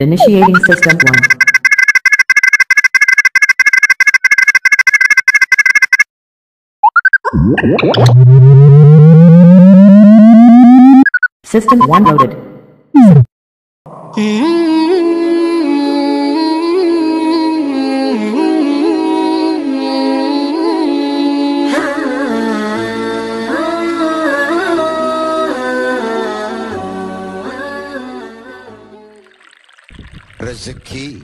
Initiating System 1. System 1 loaded. Rezeki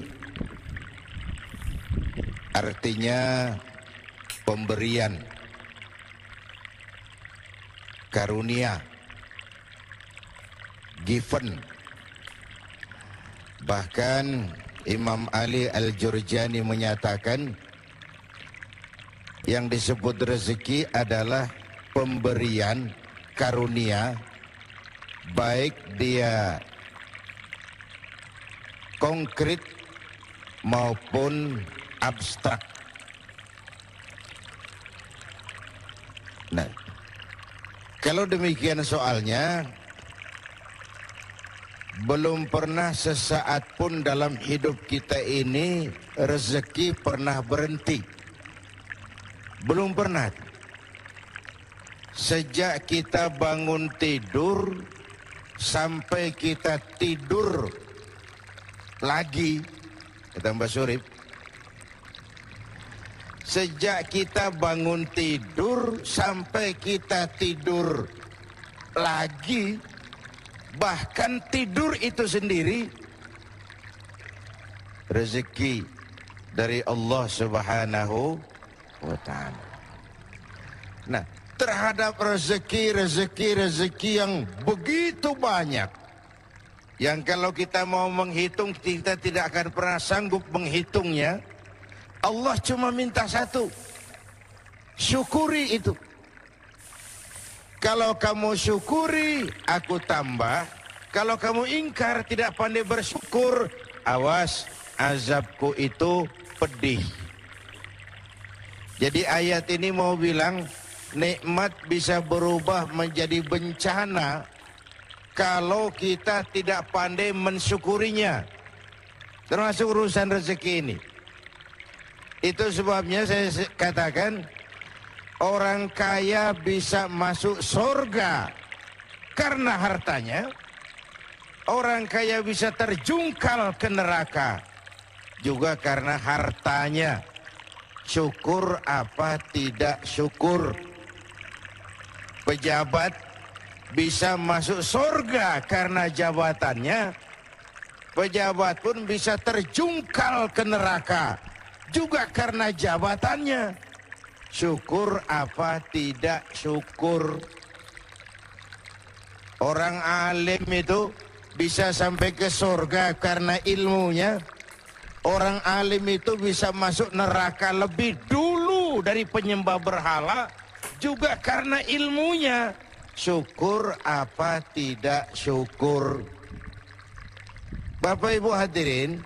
artinya pemberian, karunia, given. Bahkan Imam Ali Al-Jurjani menyatakan yang disebut rezeki adalah pemberian karunia, baik dia konkret maupun abstrak. Nah, kalau demikian soalnya, belum pernah sesaat pun dalam hidup kita ini rezeki pernah berhenti. Belum pernah. Sejak kita bangun tidur sampai kita tidur lagi, kata Mbak Surip, sejak kita bangun tidur sampai kita tidur lagi, bahkan tidur itu sendiri rezeki dari Allah Subhanahu wa ta'ala. Nah, terhadap rezeki yang begitu banyak, yang kalau kita mau menghitung kita tidak akan pernah sanggup menghitungnya, Allah cuma minta satu, syukuri itu. Kalau kamu syukuri, aku tambah. Kalau kamu ingkar, tidak pandai bersyukur, awas, azabku itu pedih. Jadi ayat ini mau bilang, nikmat bisa berubah menjadi bencana kalau kita tidak pandai mensyukurinya, termasuk urusan rezeki ini. Itu sebabnya saya katakan, orang kaya bisa masuk surga karena hartanya, orang kaya bisa terjungkal ke neraka juga karena hartanya. Syukur apa tidak syukur. Pejabat bisa masuk surga karena jabatannya, pejabat pun bisa terjungkal ke neraka juga karena jabatannya. Syukur apa tidak syukur. Orang alim itu bisa sampai ke surga karena ilmunya. Orang alim itu bisa masuk neraka lebih dulu dari penyembah berhala juga karena ilmunya. Syukur apa tidak syukur. Bapak Ibu hadirin,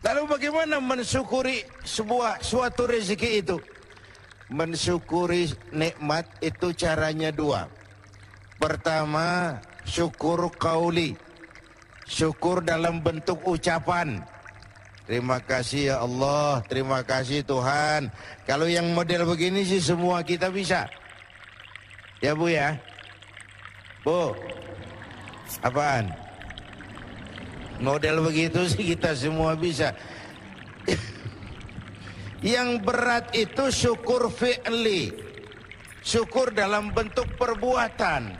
lalu bagaimana mensyukuri suatu rezeki itu? Mensyukuri nikmat itu caranya dua. Pertama, syukur qauli, syukur dalam bentuk ucapan. Terima kasih ya Allah, terima kasih Tuhan. Kalau yang model begini sih semua kita bisa. Ya Bu ya? Bu, apaan? Model begitu sih kita semua bisa. Yang berat itu syukur fi'li, syukur dalam bentuk perbuatan.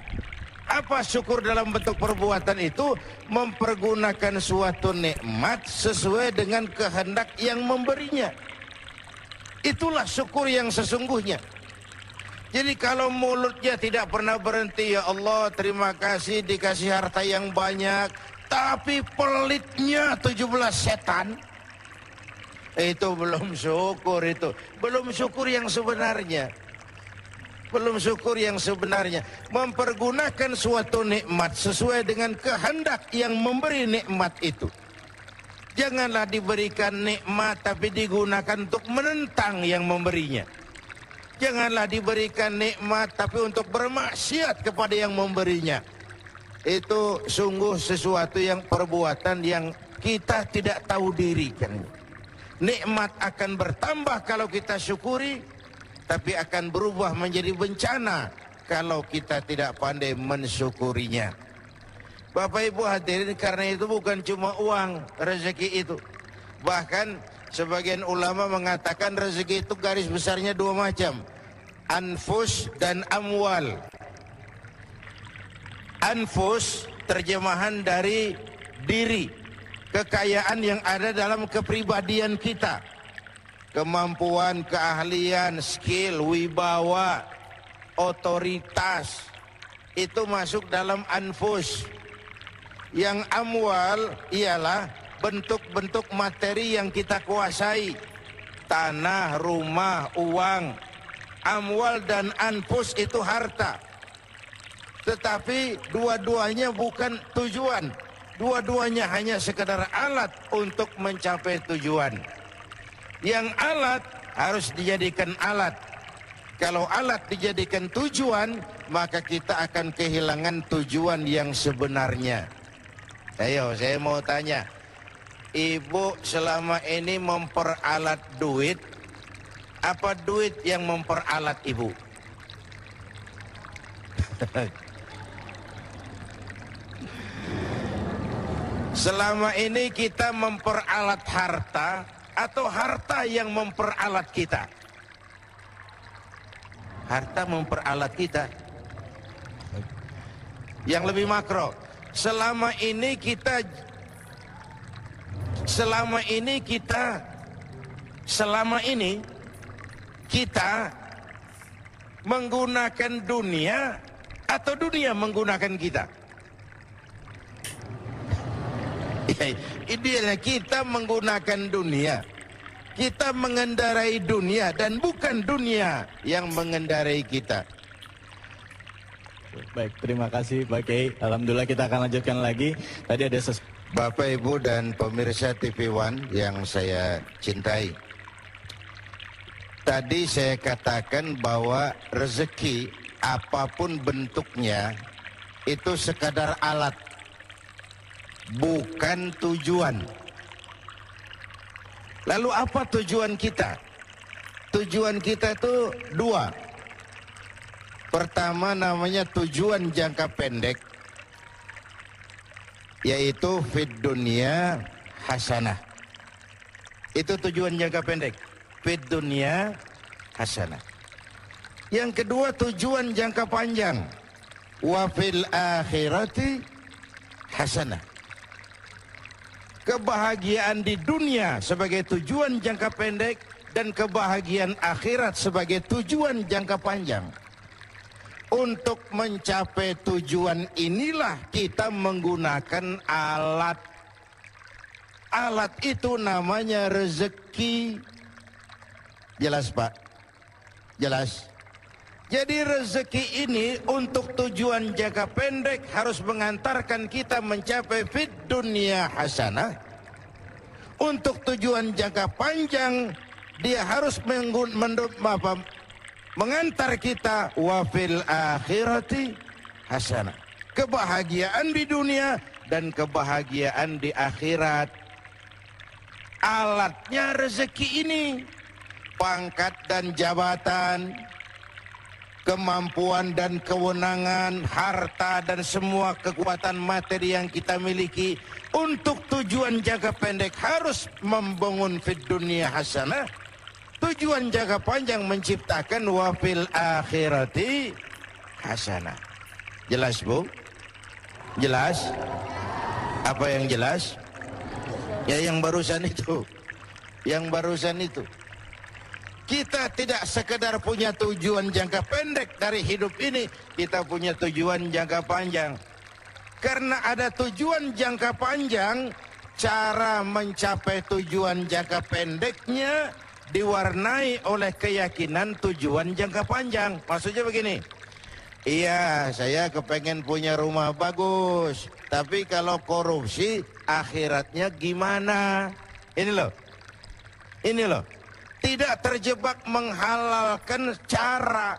Apa syukur dalam bentuk perbuatan itu? Mempergunakan suatu nikmat sesuai dengan kehendak yang memberinya. Itulah syukur yang sesungguhnya. Jadi kalau mulutnya tidak pernah berhenti, ya Allah terima kasih dikasih harta yang banyak, tapi pelitnya 17 setan, itu belum syukur. Itu belum syukur yang sebenarnya. Belum syukur yang sebenarnya. Mempergunakan suatu nikmat sesuai dengan kehendak yang memberi nikmat itu. Janganlah diberikan nikmat tapi digunakan untuk menentang yang memberinya. Janganlah diberikan nikmat tapi untuk bermaksiat kepada yang memberinya. Itu sungguh sesuatu yang perbuatan yang kita tidak tahu diri kan. Nikmat akan bertambah kalau kita syukuri, tapi akan berubah menjadi bencana kalau kita tidak pandai mensyukurinya. Bapak Ibu hadirin, karena itu bukan cuma uang rezeki itu. Bahkan sebagian ulama mengatakan rezeki itu garis besarnya dua macam, anfus dan amwal. Anfus terjemahan dari diri, kekayaan yang ada dalam kepribadian kita, kemampuan, keahlian, skill, wibawa, otoritas, itu masuk dalam anfus. Yang amwal ialah bentuk-bentuk materi yang kita kuasai, tanah, rumah, uang. Amwal dan anfus itu harta, tetapi dua-duanya bukan tujuan. Dua-duanya hanya sekedar alat untuk mencapai tujuan. Yang alat harus dijadikan alat. Kalau alat dijadikan tujuan, maka kita akan kehilangan tujuan yang sebenarnya. Ayo, saya mau tanya, Ibu selama ini memperalat duit, apa duit yang memperalat Ibu? Selama ini kita memperalat harta atau harta yang memperalat kita? Harta memperalat kita. Yang lebih makro, selama ini kita menggunakan dunia atau dunia menggunakan kita? Idealnya kita menggunakan dunia, kita mengendarai dunia dan bukan dunia yang mengendarai kita. Baik, terima kasih Pak Kiai. Alhamdulillah, kita akan lanjutkan lagi. Tadi ada Bapak Ibu dan pemirsa TV One yang saya cintai, tadi saya katakan bahwa rezeki apapun bentuknya itu sekadar alat, bukan tujuan. Lalu apa tujuan kita? Tujuan kita itu dua. Pertama namanya tujuan jangka pendek, yaitu fid dunya hasanah. Itu tujuan jangka pendek, fid dunya hasanah. Yang kedua tujuan jangka panjang, wa fil akhirati hasanah. Kebahagiaan di dunia sebagai tujuan jangka pendek dan kebahagiaan akhirat sebagai tujuan jangka panjang. Untuk mencapai tujuan inilah kita menggunakan alat. Alat itu namanya rezeki. Jelas Pak? Jelas? Jadi rezeki ini untuk tujuan jangka pendek harus mengantarkan kita mencapai fid dunya hasanah. Untuk tujuan jangka panjang dia harus mengantar kita wa fil akhirati hasanah. Kebahagiaan di dunia dan kebahagiaan di akhirat. Alatnya rezeki ini, pangkat dan jabatan, kemampuan dan kewenangan, harta dan semua kekuatan materi yang kita miliki untuk tujuan jangka pendek harus membangun fid dunya hasanah. Tujuan jangka panjang menciptakan wa fil akhirati hasanah. Jelas Bu? Jelas? Apa yang jelas? Ya yang barusan itu. Yang barusan itu. Kita tidak sekedar punya tujuan jangka pendek dari hidup ini, kita punya tujuan jangka panjang. Karena ada tujuan jangka panjang, cara mencapai tujuan jangka pendeknya diwarnai oleh keyakinan tujuan jangka panjang. Maksudnya begini, iya saya kepengen punya rumah bagus, tapi kalau korupsi akhiratnya gimana? Ini loh, tidak terjebak menghalalkan cara.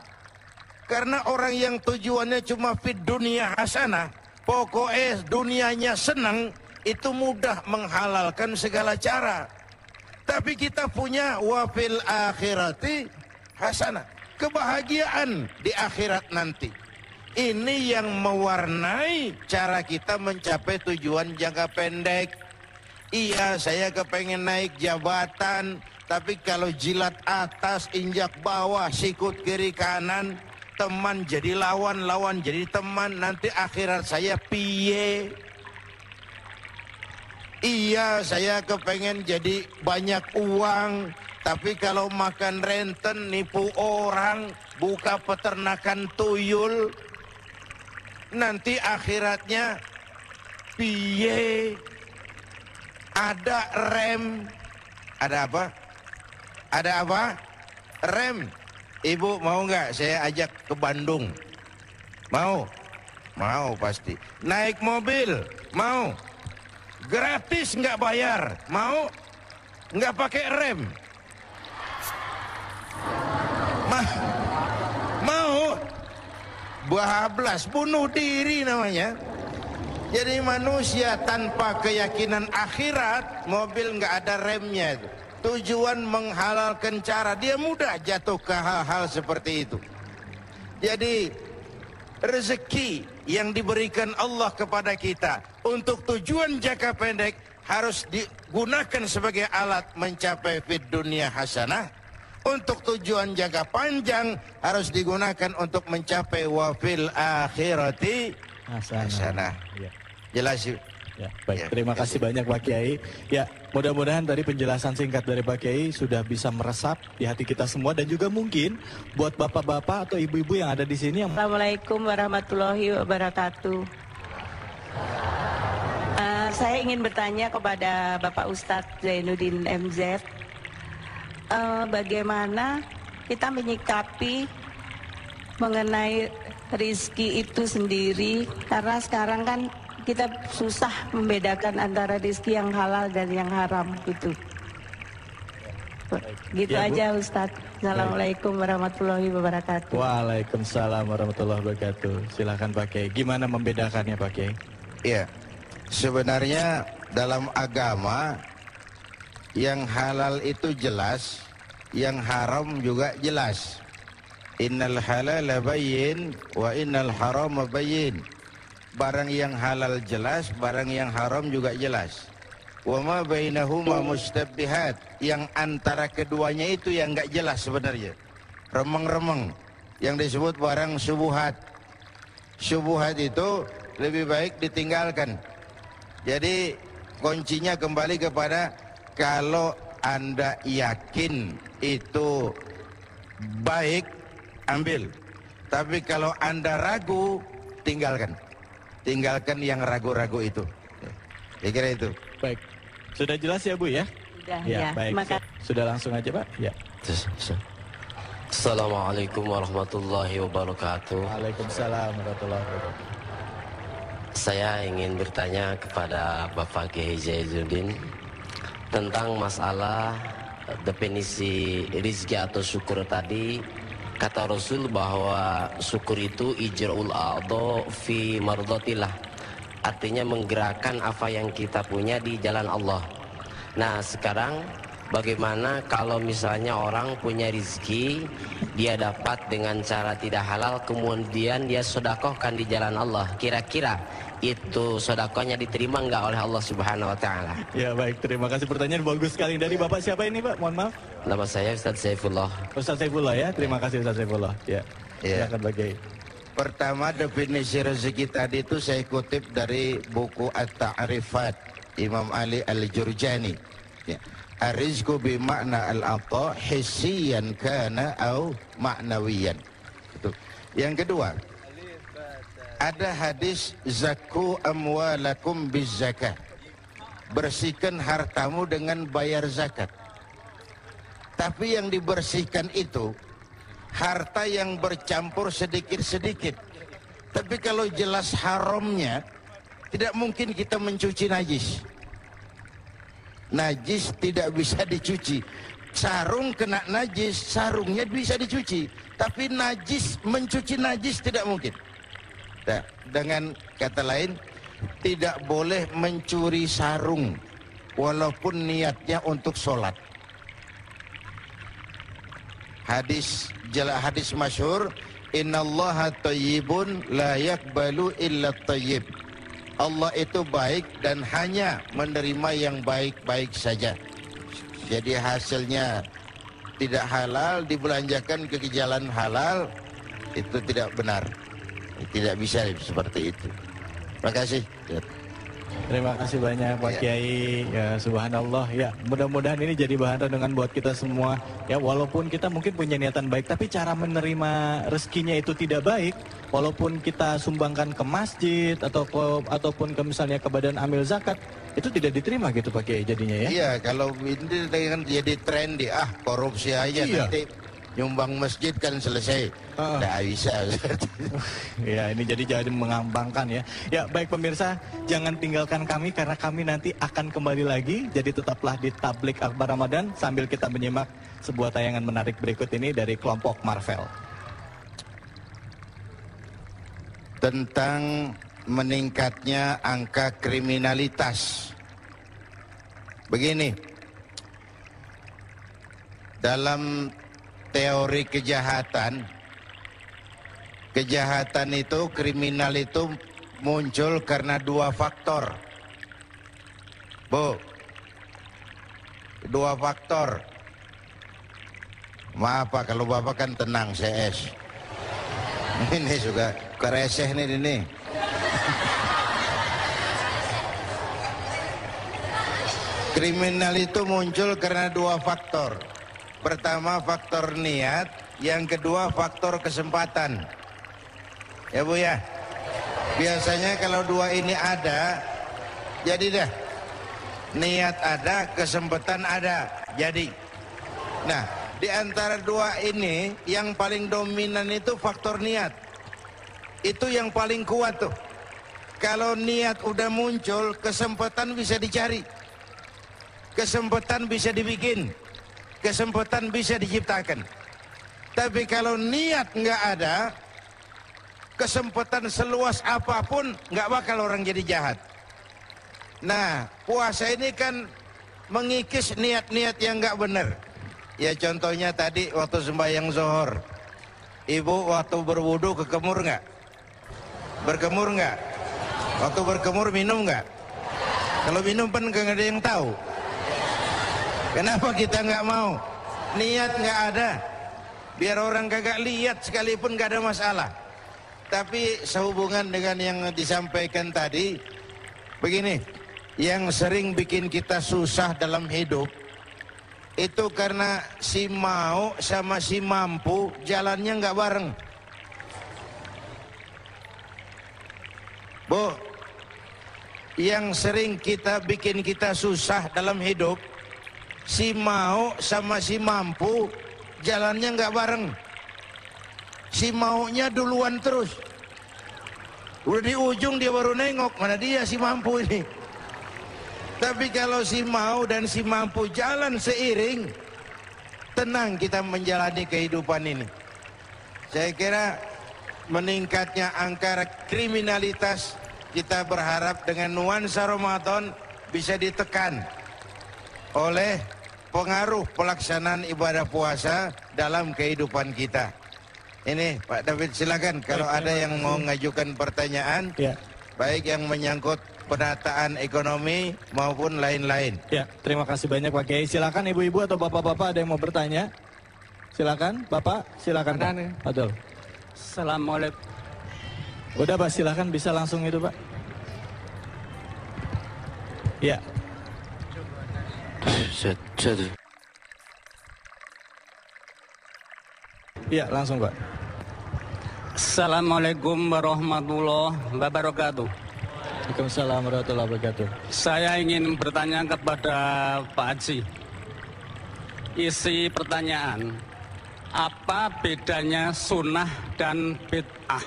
Karena orang yang tujuannya cuma fid dunia hasanah, pokoknya dunianya senang, itu mudah menghalalkan segala cara. Tapi kita punya wafil akhirati hasanah, kebahagiaan di akhirat nanti. Ini yang mewarnai cara kita mencapai tujuan jangka pendek. Iya, saya kepengen naik jabatan, tapi kalau jilat atas, injak bawah, sikut kiri kanan, teman jadi lawan, lawan jadi teman, nanti akhirat saya piye? Iya, saya kepengen jadi banyak uang, tapi kalau makan renten, nipu orang, buka peternakan tuyul, nanti akhiratnya piye? Ada rem. Ada apa? Ada apa? Rem. Ibu mau nggak saya ajak ke Bandung? Mau? Mau pasti. Naik mobil? Mau? Gratis nggak bayar? Mau? Nggak pakai rem? Mau? Bablas, bunuh diri namanya. Jadi manusia tanpa keyakinan akhirat, mobil nggak ada remnya. Tujuan menghalalkan cara, dia mudah jatuh ke hal-hal seperti itu. Jadi rezeki yang diberikan Allah kepada kita untuk tujuan jangka pendek harus digunakan sebagai alat mencapai fid dunia hasanah. Untuk tujuan jangka panjang harus digunakan untuk mencapai wafil akhirati hasanah. Ya. Jelas yuk. Ya, baik. Ya, Terima kasih banyak Pak Kiai. Ya, mudah-mudahan tadi penjelasan singkat dari Pak Kiai sudah bisa meresap di hati kita semua dan juga mungkin buat bapak-bapak atau ibu-ibu yang ada di sini yang Assalamualaikum warahmatullahi wabarakatuh. Saya ingin bertanya kepada Bapak Ustadz Zainuddin MZ, bagaimana kita menyikapi mengenai rizki itu sendiri, karena sekarang kan kita susah membedakan antara rizki yang halal dan yang haram gitu. Gitu Ya, Bu. aja Ustadz. Assalamualaikum warahmatullahi wabarakatuh. Waalaikumsalam warahmatullahi wabarakatuh. Silakan Pak Kiai. Gimana membedakannya Pak Kiai? Iya, sebenarnya dalam agama yang halal itu jelas, yang haram juga jelas. Innal halala bayyin wa innal harama bayyin. Barang yang halal jelas, barang yang haram juga jelas. Wa ma bainahuma mustabbihat. Yang antara keduanya itu yang enggak jelas sebenarnya. Remeng-remeng. Yang disebut barang syubhat. Syubhat itu lebih baik ditinggalkan. Jadi kuncinya kembali kepada kalau Anda yakin itu baik, ambil. Tapi kalau Anda ragu, tinggalkan. Tinggalkan yang ragu-ragu itu. Saya kira itu. Baik. Sudah jelas ya Bu ya? Sudah, Ya, ya. baik. Maka Sudah langsung aja Pak? Ya. Assalamualaikum warahmatullahi wabarakatuh. Waalaikumsalam warahmatullahi wabarakatuh. Saya ingin bertanya kepada Bapak Kiai Zainuddin tentang masalah definisi rizki atau syukur tadi. Kata Rasul bahwa syukur itu ijra'ul a'dha fi mardatillah. Artinya menggerakkan apa yang kita punya di jalan Allah. Nah, sekarang bagaimana kalau misalnya orang punya rizki, dia dapat dengan cara tidak halal, kemudian dia sedekahkan di jalan Allah. Kira-kira itu sedekahnya diterima enggak oleh Allah Subhanahu wa taala? Ya baik, terima kasih, pertanyaan bagus sekali. Dari Bapak siapa ini Pak? Mohon maaf. Nama saya Ustaz Saifullah. Ustaz Saifullah ya, terima kasih Ustaz Saifullah. Ya, Ya. silakan Pak Kiai. Pertama, definisi rezeki tadi itu saya kutip dari buku At-Ta'rifat Imam Ali Al-Jurjani. Ya. Ar-rizqu bi makna al-ata hissiyan kana au ma'nawiyan. Itu. Yang kedua, ada hadis zakku amwalakum bizzakah. Bersihkan hartamu dengan bayar zakat. Tapi yang dibersihkan itu harta yang bercampur sedikit-sedikit. Tapi kalau jelas haramnya, tidak mungkin kita mencuci najis. Najis tidak bisa dicuci. Sarung kena najis, sarungnya bisa dicuci. Tapi najis, mencuci najis tidak mungkin. Nah, dengan kata lain, tidak boleh mencuri sarung walaupun niatnya untuk sholat. Hadis masyhur, innallaha thayyibun la yaqbalu illa thayyib. Allah itu baik dan hanya menerima yang baik-baik saja. Jadi hasilnya tidak halal dibelanjakan ke jalan halal, itu tidak benar. Tidak bisa seperti itu. Terima kasih. Terima kasih banyak Pak Kiai. Ya, subhanallah. Ya, mudah-mudahan ini jadi bahan renungan buat kita semua. Ya, walaupun kita mungkin punya niatan baik, tapi cara menerima rezekinya itu tidak baik. Walaupun kita sumbangkan ke masjid ataupun ke misalnya ke badan amil zakat, itu tidak diterima gitu Pak Kiai jadinya ya. Iya, kalau ini dengan jadi trendy, korupsi aja nanti nyumbang masjid kan selesai. Nggak bisa. Ya, ini jadi mengambangkan ya. Ya, baik pemirsa, jangan tinggalkan kami karena kami nanti akan kembali lagi. Jadi tetaplah di Tablik Akbar Ramadan sambil kita menyimak sebuah tayangan menarik berikut ini dari kelompok Marvel. Tentang meningkatnya angka kriminalitas. Begini, dalam teori kejahatan itu, kriminal itu muncul karena dua faktor. Bu, dua faktor. Maaf Pak, kalau Bapak kan tenang, CS. Ini juga kereseh nih ini. Kriminal itu muncul karena dua faktor. Pertama faktor niat, yang kedua faktor kesempatan. Ya Bu ya. Biasanya kalau dua ini ada, jadi dah. Niat ada, kesempatan ada, jadi. Nah, di antara dua ini yang paling dominan itu faktor niat. Itu yang paling kuat tuh. Kalau niat udah muncul, kesempatan bisa dicari. Kesempatan bisa dibikin. Kesempatan bisa diciptakan. Tapi kalau niat nggak ada, kesempatan seluas apapun nggak bakal orang jadi jahat. Nah, puasa ini kan mengikis niat-niat yang nggak benar. Ya contohnya tadi waktu sembahyang zuhur, ibu waktu berwudu kekemur nggak? Berkemur nggak? Waktu berkemur minum nggak? Kalau minum kan nggak ada yang tahu. Kenapa kita nggak mau? Niat nggak ada. Biar orang kagak lihat sekalipun nggak ada masalah. Tapi sehubungan dengan yang disampaikan tadi, begini, yang sering bikin kita susah dalam hidup, itu karena si mau sama si mampu jalannya nggak bareng. Bu, yang sering bikin kita susah dalam hidup, si mau sama si mampu jalannya nggak bareng. Si maunya duluan terus, udah di ujung dia baru nengok, mana dia si mampu ini. Tapi kalau si mau dan si mampu jalan seiring, tenang kita menjalani kehidupan ini. Saya kira meningkatnya angka kriminalitas, kita berharap dengan nuansa Ramadan bisa ditekan oleh pengaruh pelaksanaan ibadah puasa dalam kehidupan kita. Ini Pak David, silakan kalau ada yang mau mengajukan pertanyaan, ya, baik yang menyangkut penataan ekonomi maupun lain-lain. Ya, terima kasih banyak Pak Kiai. Silakan ibu-ibu atau bapak-bapak ada yang mau bertanya. Silakan, Bapak, silakan Pak. Betul. Assalamualaikum. Udah Pak, silakan bisa langsung itu Pak. Ya. Ya, langsung Pak. Assalamualaikum warahmatullahi wabarakatuh. Waalaikumsalam warahmatullahi wabarakatuh. Saya ingin bertanya kepada Pak Haji. Isi pertanyaan, apa bedanya sunnah dan bid'ah?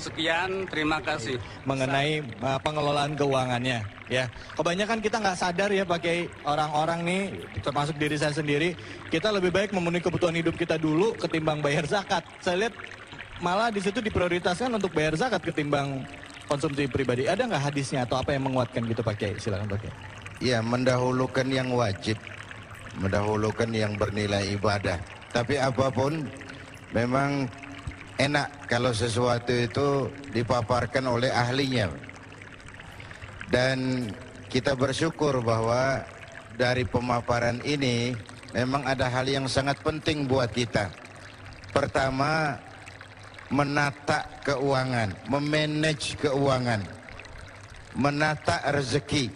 Sekian, terima kasih. Mengenai pengelolaan keuangannya, ya. Kebanyakan kita nggak sadar ya pakai orang-orang nih, termasuk diri saya sendiri, kita lebih baik memenuhi kebutuhan hidup kita dulu ketimbang bayar zakat. Saya lihat malah di situ diprioritaskan untuk bayar zakat ketimbang konsumsi pribadi. Ada nggak hadisnya atau apa yang menguatkan gitu Pak Kiai? Silakan Pak Kiai. Ya, mendahulukan yang wajib, mendahulukan yang bernilai ibadah. Tapi apapun, memang enak kalau sesuatu itu dipaparkan oleh ahlinya. Dan kita bersyukur bahwa dari pemaparan ini memang ada hal yang sangat penting buat kita. Pertama, menata keuangan, memanage keuangan, menata rezeki.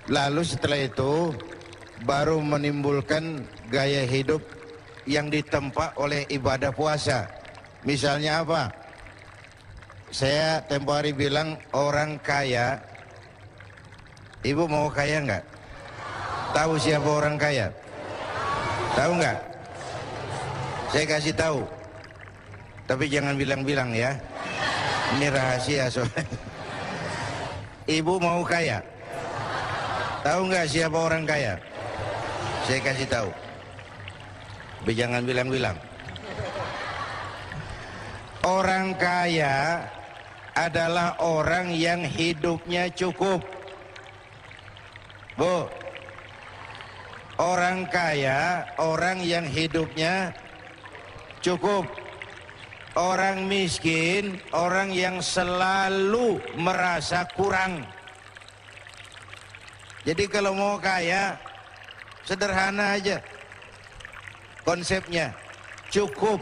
Lalu setelah itu baru menimbulkan gaya hidup yang ditempa oleh ibadah puasa. Misalnya apa? Saya tempo hari bilang orang kaya. Ibu mau kaya nggak? Tahu siapa orang kaya? Tahu nggak? Saya kasih tahu. Tapi jangan bilang-bilang ya. Ini rahasia soalnya. Ibu mau kaya? Tahu nggak siapa orang kaya? Saya kasih tahu. Tapi jangan bilang-bilang. Orang kaya adalah orang yang hidupnya cukup. Bu, orang kaya, orang yang hidupnya cukup. Orang miskin, orang yang selalu merasa kurang. Jadi kalau mau kaya, sederhana aja konsepnya, cukup.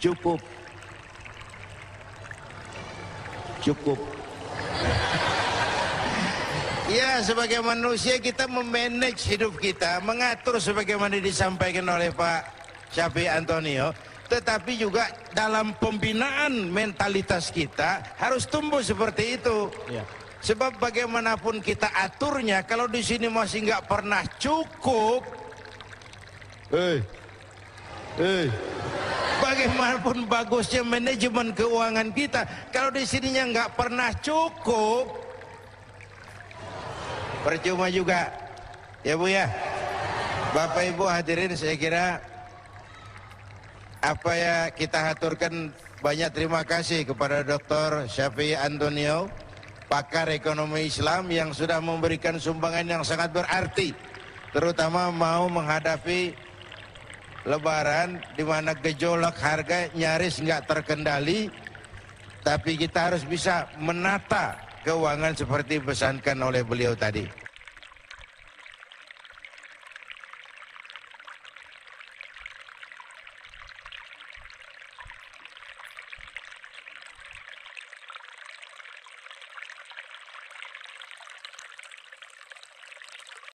Cukup. Cukup. Ya, sebagai manusia kita memanage hidup kita, mengatur sebagaimana disampaikan oleh Pak Syafi'i Antonio, tetapi juga dalam pembinaan mentalitas kita harus tumbuh seperti itu. Iya. Sebab bagaimanapun kita aturnya, kalau di sini masih nggak pernah cukup, bagaimanapun bagusnya manajemen keuangan kita, kalau di sininya nggak pernah cukup, percuma juga, ya Bu ya. Bapak Ibu hadirin, saya kira apa ya kita haturkan banyak terima kasih kepada Dr. Syafi'i Antonio, pakar ekonomi Islam yang sudah memberikan sumbangan yang sangat berarti, terutama mau menghadapi Lebaran di mana gejolak harga nyaris nggak terkendali, tapi kita harus bisa menata keuangan seperti pesankan oleh beliau tadi.